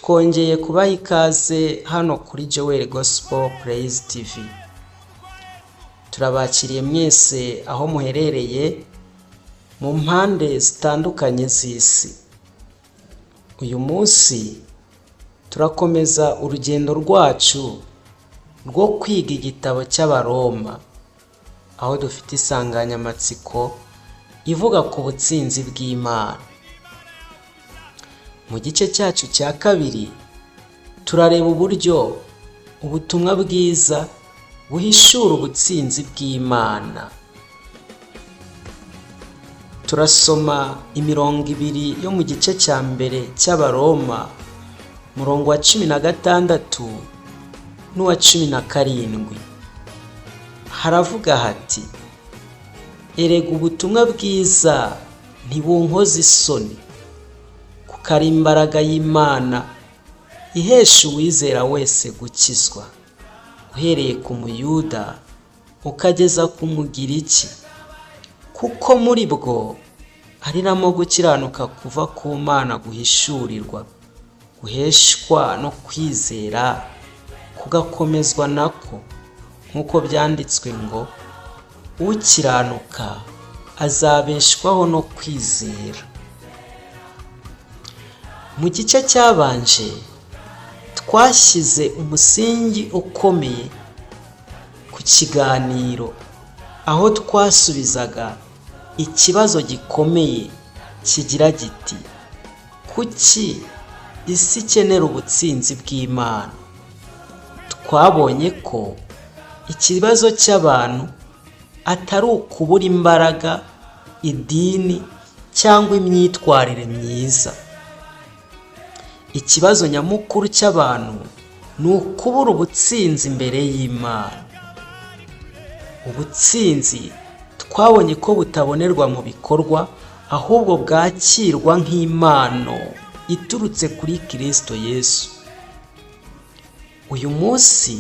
twongeye kubaha ikaze hano kuri Joel Gospel Praise TV. Turabakiriye mwese aho muherereye mu mpande zitandukanye z'isi. Uyu munsi turakomeza urugendo rwacu rwo kwiga igitabo cy'Abaroma, aho dufite insanganyamatsiko ivuga ku butsinzi bw'Imana. Mu gice cyacu cya kabiri turareba uburyo ubutumwa bwiza buhishura ubutsinzi bw'Imana. Turasoma imirongo ibiri yo mu gice cya mbere cy'Abaroma, murongo wa 16 n'uwa 17. Haravuga hati: erega ubutumwa bwiza ntibunkoza isoni, kuko ari imbaraga y'Imana ihesha uwizera wese gukizwa, uhereye ku Muyuda ukageza ku Mugiriki, kuko muri bwo ari namo gukiranuka kuva ku Mana guhishurirwa, guheshwa no kwizera kugakomezwa nako, nk'uko byanditswe ngo ukiranuka azabeshwaho no kwizera. Mu gice cyabanje twashyize umusingi ukomeye ku kiganiro, aho twasubizaga ikibazo gikomeye kigira giti: kuki isi ikenera ubutsinzi bw'Imana? Twabonye ko ikibazo cy'abantu atari ukubura imbaraga, idini cyangwa imyitwarire myiza. Ikibazo nyamukuru cy'abantu ni ukubura ubutsinzi imbere y'Imana. Ubutsinzi twabonye ko butabonerwa mu bikorwa, ahubwo bwakirwa nk'impano iturutse kuri Kristo Yesu. Uyu munsi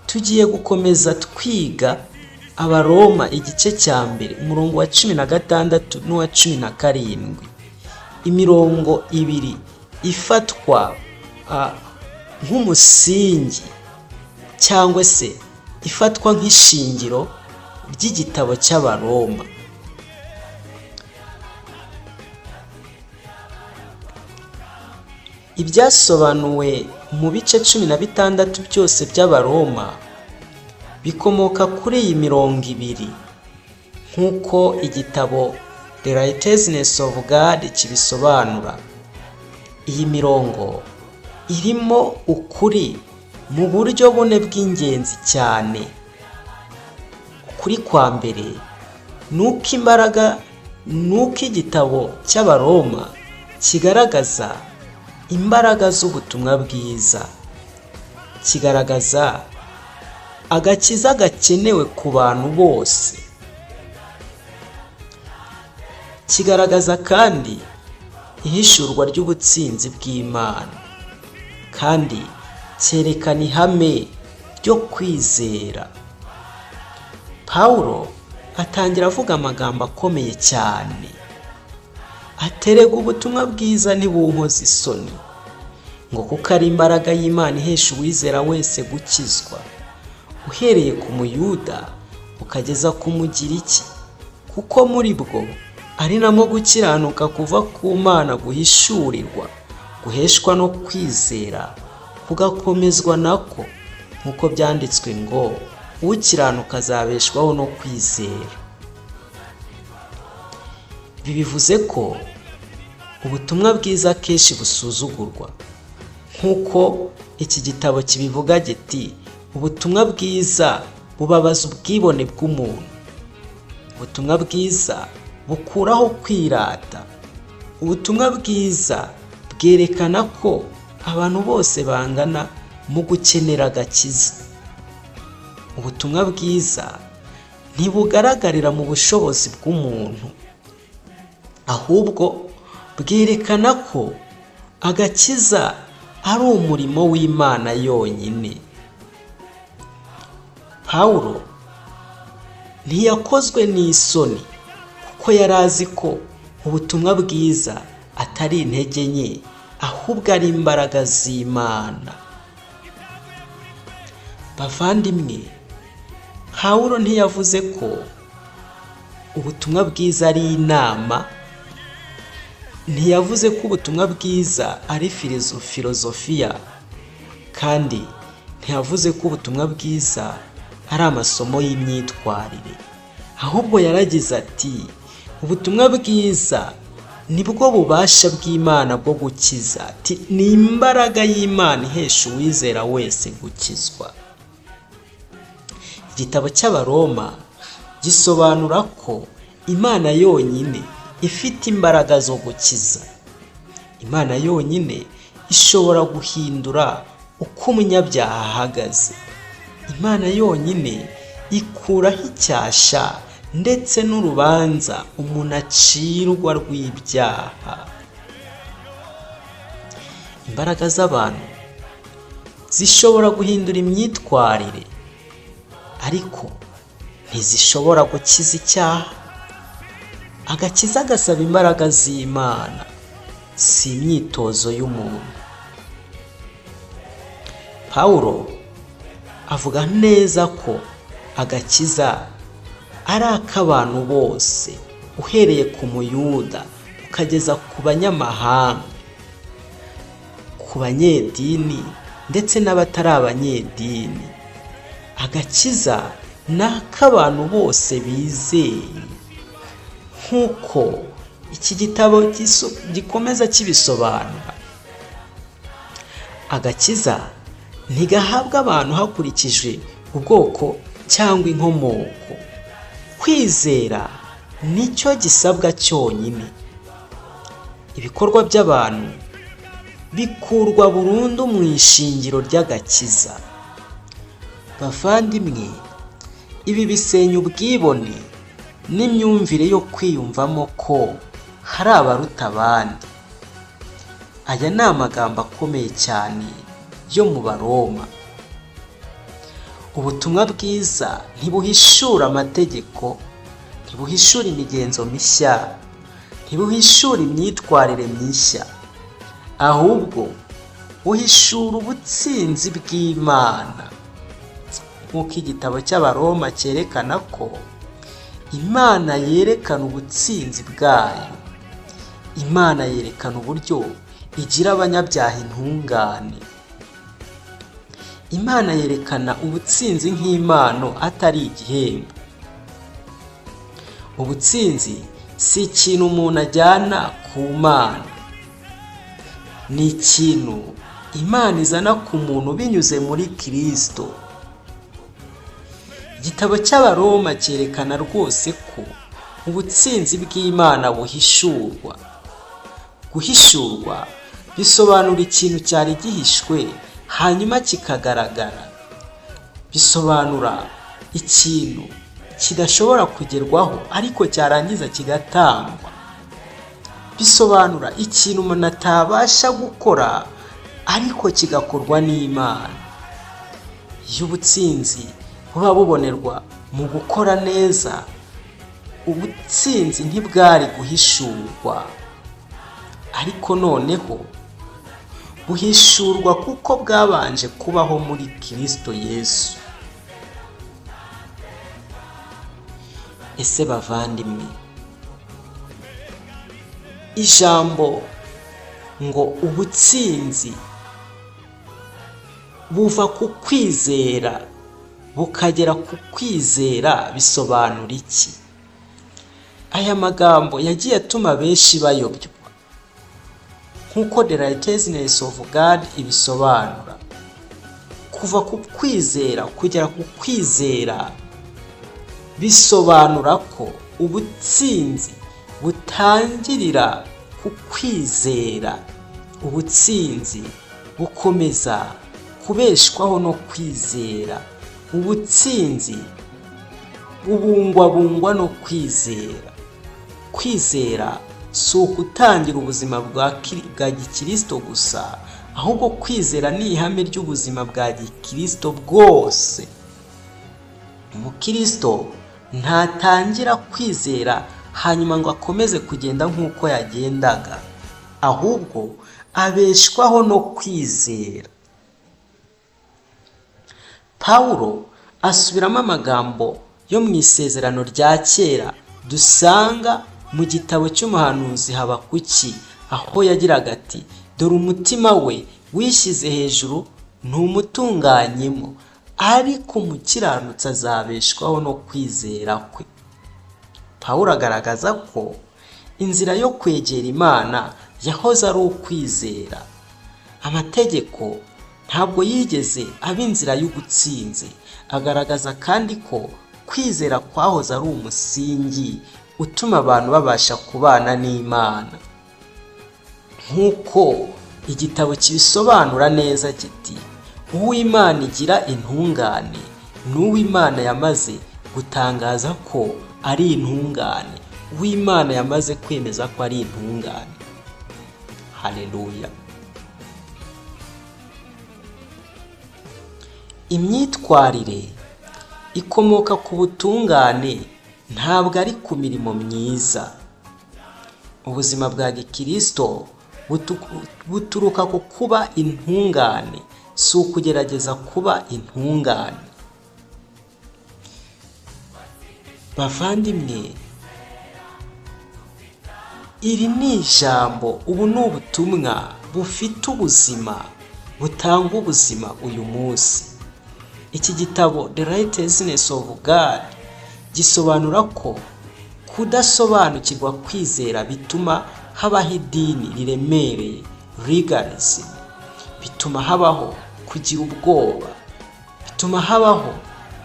tugiye gukomeza twiga Abaroma igice cya mbere, umurongo wa 16 n'uwa 17. Imirongo ibiri ifatwa nk'umusingi cyangwa se ifatwa nk'ishingiro ry'igitabo cy'Abaroma. Ibyasobanuwe mu bice 16 byose by'Abaroma bikomoka kuri iyi mirongo ibiri, nk'uko igitabo The Righteousness of God kibisobanura. Iyi mirongo irimo ukuri mu buryo bune bw'ingenzi cyane. Ukuri kwa mbere nuko igitabo cy'Abaroma kigaragaza imbaraga z'ubutumwa bwiza, kigaragaza agakiza gakenewe ku bantu bose, kigaragaza kandi ihishurwa ry'ubutsinzi bw'Imana, kandi cyerekana ihame ryo kwizera. Pawulo atangira avuga amagambo akomeye cyane: aterega ubutumwa bwiza ntibunkoza isoni, ngo kuko ari imbaraga y'Imana ihesha uwizera wese gukizwa, uhereye ku Muyuda ukageza ku Mugiriki, kuko muri bwo ari namo gukiranuka kuva ku Mana guhishurirwa, guheshwa no kwizera kugakomezwa nako, nk'uko byanditswe ngo ukiranuka azabeshwaho no kwizera. Ibi bivuze ko ubutumwa bwiza kenshi busuzugurwa, nk'uko iki gitabo kibivuga giti: ubutumwa bwiza bubabaza ubwibone bw'umuntu. Ubutumwa bwiza bukuraho kwirata. Ubutumwa bwiza bwerekana ko abantu bose bangana mu gukenera agakiza. Ubutumwa bwiza ntibugaragarira mu bushobozi bw'umuntu, ahubwo bwerekana ko agakiza ari umurimo w'Imana yonyine. Pawulo ntiyakozwe n'isoni, kuko yari azi ko ubutumwa bwiza atari intege nke, ahubwo ari imbaraga z'Imana. Bavandimwe, Pawulo ntiyavuze ko ubutumwa bwiza ari inama, ntiyavuze ko ubutumwa bwiza ari filozofiya, kandi ntiyavuze ko ubutumwa bwiza ari amasomo y'imyitwarire. Ahubwo yaragize ati ubutumwa bwiza nibwo bubasha bw'Imana bwo gukiza, ati ni imbaraga y'Imana ihesha uwizera wese gukizwa. Igitabo cy'Abaroma gisobanura ko Imana yonyine ifite imbaraga zo gukiza. Imana yonyine ishobora guhindura uko umunyabyaha ahagaze. Imana yonyine ikuraho icyasha ndetse n'urubanza umuntu acirwa rw'ibyaha. Imbaraga z'abantu zishobora guhindura imyitwarire, ariko ntizishobora gukiza icyaha. Agakiza gasaba imbaraga z'Imana, si imyitozo y'umuntu. Pawulo avuga neza ko agakiza ari ak'abantu bose, uhereye ku muyuda ukageza ku banyamahanga, ku banyedini ndetse n'abatari abanyedini. Agakiza ni ak'abantu bose bizeye, nk'uko iki gitabo gikomeza kibisobanura. Agakiza ntigahabwa abantu hakurikijwe ubwoko cyangwa inkomoko. Kwizera nicyo gisabwa cyonyine. Ibikorwa by'abantu bikurwa burundu mu ishingiro ry'agakiza. Bavandimwe, ibi bisenya ubwibone n'imyumvire yo kwiyumvamo ko hari abaruta abandi. Aya ni amagambo akomeye cyane yo mu Baroma. Ubutumwa bwiza ntibuhishura amategeko, ntibuhishura imigenzo mishya, ntibuhishura imyitwarire mishya, ahubwo buhishura ubutsinzi bw'Imana. Nk'uko igitabo cy'Abaroma cyerekana ko Imana yerekana ubutsinzi bwayo. Imana yerekana uburyo igira abanyabyaha intungane. Imana yerekana ubutsinzi nk'impano atari igihembo. Ubutsinzi si ikintu umuntu ajyana ku Mana, ni ikintu Imana izana ku muntu binyuze muri Kristo. Igitabo cy'Abaroma cyerekana rwose ko ubutsinzi bw'Imana buhishurwa. Guhishurwa bisobanura ikintu cyari gihishwe hanyuma kikagaragara. Bisobanura ikintu kidashobora kugerwaho ariko cyarangiza kigatangwa. Bisobanura ikintu umuntu atabasha gukora ariko kigakorwa n'Imana. Iyo ubutsinzi buba bubonerwa mu gukora neza, ubutsinzi ntibwari guhishurwa, ariko noneho buhishurwa kuko bwabanje kubaho muri Kristo Yesu. Ese bavandimwe, ijambo ngo ubutsinzi buva ku kwizera bukagera ku kwizera bisobanura iki? Aya magambo yagiye atuma benshi bayobywa, nk'uko The Righteousness of God ibisobanura. Kuva ku kwizera kugera ku kwizera bisobanura ko ubutsinzi butangirira ku kwizera. Ubutsinzi bukomeza kubeshwaho no kwizera. Ubutsinzi bubungwabungwa no kwizera. Kwizera si ukutangira ubuzima bwa gikristo gusa, ahubwo kwizera ni ihame ry'ubuzima bwa gikristo bwose. Umukristo ntatangira kwizera hanyuma ngo akomeze kugenda nk'uko yagendaga, ahubwo abeshwaho no kwizera. Pawulo asubiramo amagambo yo mu isezerano rya kera dusanga mu gitabo cy'umuhanuzi Habakuki, aho yagiraga ati, dore umutima we wishyize hejuru ntumutunganyemo, ariko umukiranutsi azabeshwaho no kwizera kwe. Pawulo agaragaza ko inzira yo kwegera Imana yahoze ari ukwizera. Amategeko ntabwo yigeze aba inzira y'ugutsinze. Agaragaza kandi ko kwizera kwahoze ari umusingi utuma abantu babasha kubana n'Imana. Nk'uko igitabo kibisobanura neza kiti, uw'Imana igira intungane n'uw'Imana yamaze gutangaza ko ari intungane, uw'Imana yamaze kwemeza ko ari intungane. Haleluya. Imyitwarire ikomoka ku butungane, ntabwo ari ku mirimo myiza. Ubuzima bwa gikristo buturuka ku kuba intungane, si ukugerageza kuba intungane. Bavandimwe, iri ni ijambo, ubu ni ubutumwa bufite ubuzima, butanga ubuzima uyu munsi. Iki gitabo The Righteousness of God gisobanura ko kudasobanukirwa kwizera bituma habaho idini riremereye, legalism, bituma habaho kugira ubwoba, bituma habaho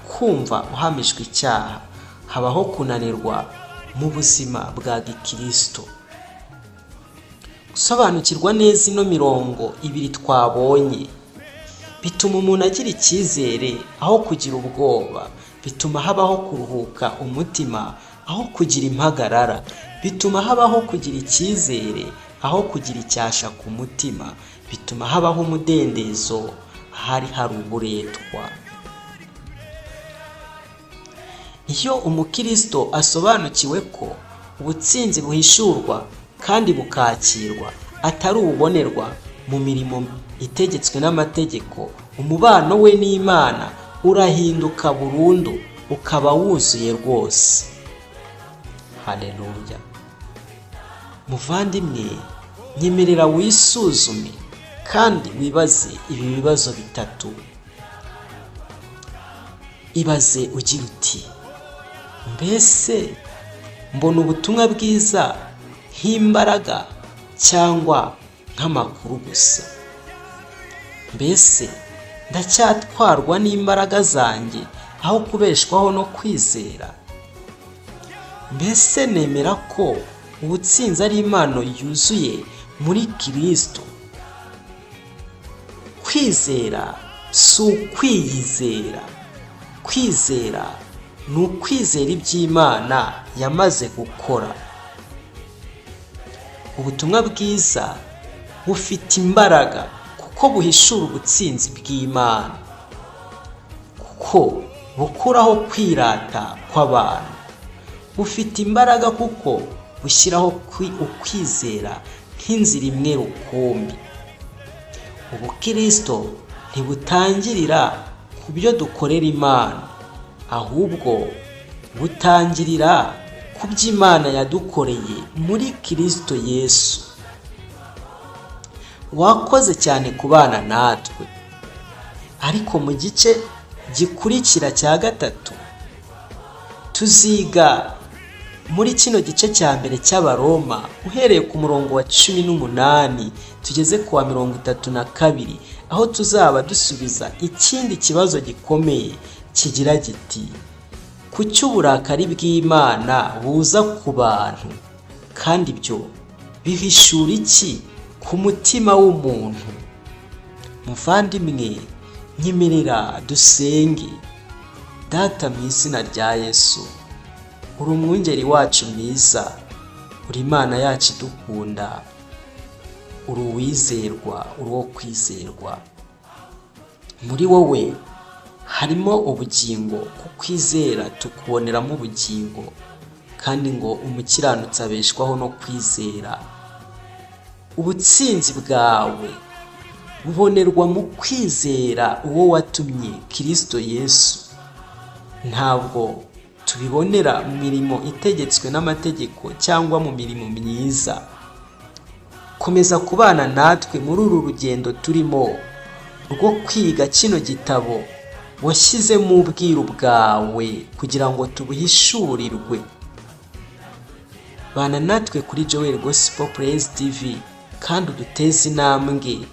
kumva uhamijwe icyaha, habaho kunanirwa mu buzima bwa gikristo. Gusobanukirwa neza ino mirongo ibiri twabonye bituma umuntu agira icyizere aho kugira ubwoba, bituma habaho kuruhuka umutima aho kugira impagarara, bituma habaho kugira icyizere aho kugira icyasha ku mutima, bituma habaho umudendezo hari uburetwa. Iyo umukristo asobanukiwe ko ubutsinzi buhishurwa kandi bukakirwa atari ububonerwa mu mirimo itegetswe n'amategeko, umubano we n'Imana urahinduka burundu, ukaba wuzuye rwose. Haleluya. Muvandimwe, nyemerera wisuzume kandi wibaze ibi bibazo bitatu. Ibaze ugira uti, mbese mbona ubutumwa bwiza nk'imbaraga cyangwa nk'amakuru gusa? Mbese ndacyatwarwa n'imbaraga zanjye aho kubeshwaho no kwizera? Mbese nemera ko ubutsinzi ari impano yuzuye muri Kristo? Kwizera si ukwiyizera. Kwizera ni ukwizera iby'Imana yamaze gukora. Ubutumwa bwiza bufite imbaraga kuko buhishura ubutsinzi bw'Imana, kuko bukuraho kwirata kw'abantu. Bufite imbaraga kuko bushyiraho ukwizera nk'inzira imwe rukumbi. Ubukristo ntibutangirira ku byo dukorera Imana, ahubwo butangirira ku byo Imana yadukoreye muri Kristo Yesu. Wakoze cyane kubana natwe, ariko mu gice gikurikira cya gatatu tuziga muri kino gice cya mbere cy'Abaroma uhereye ku murongo wa 18 tugeze ku wa 32, aho tuzaba dusubiza ikindi kibazo gikomeye kigira giti, kuki uburakari bw'Imana buza ku bantu kandi ibyo bihishura iki ku mutima w'umuntu? Muvandimwe, nyemerera dusenge. Data, mu izina rya Yesu, uri umwungeri wacu mwiza, uri Imana yacu idukunda, uri uwizerwa, uri uwo kwizerwa. Muri wowe harimo ubugingo, kukwizera tukuboneramo ubugingo, kandi ngo umukiranutsi abeshwaho no kwizera. ubutsinzi bwawe bubonerwa mu kwizera uwo watumye, Kristo Yesu. Ntabwo tubibonera mu mirimo itegetswe n'amategeko cyangwa mu mirimo myiza. Komeza kubana natwe muri uru rugendo turimo rwo kwiga kino gitabo washyizemo ubwiru bwawe kugira ngo tubuhishurirwe. Bana natwe kuri Joel Gospel Praise TV kandi uduteze intambwe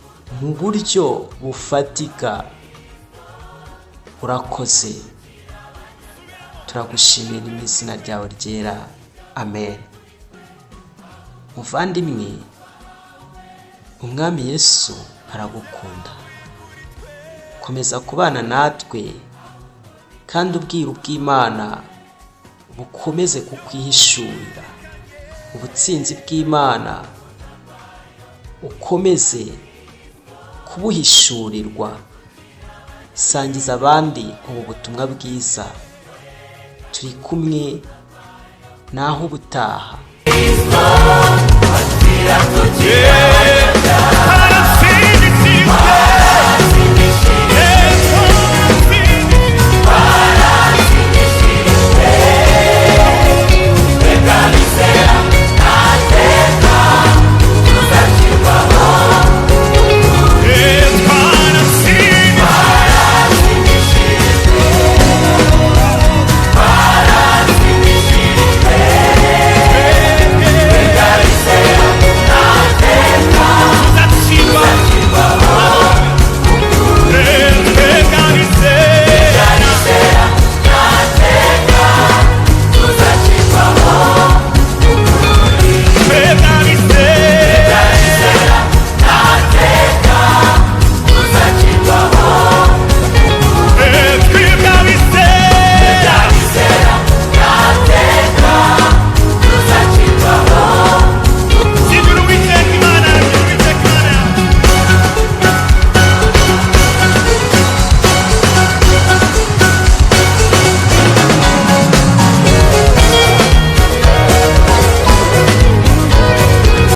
mu buryo bufatika. Urakoze. Turagushimira mu izina ryawe ryera. Amen. Muvandimwe, Umwami Yesu aragukunda. Komeza kubana natwe kandi ubwiru bw'Imana bukomeze kukwihishurira. Ubutsinzi bw'Imana ukomeze kubuhishurirwa. Sangiza abandi ubu butumwa bwiza. Turi kumwe naho ubutaha.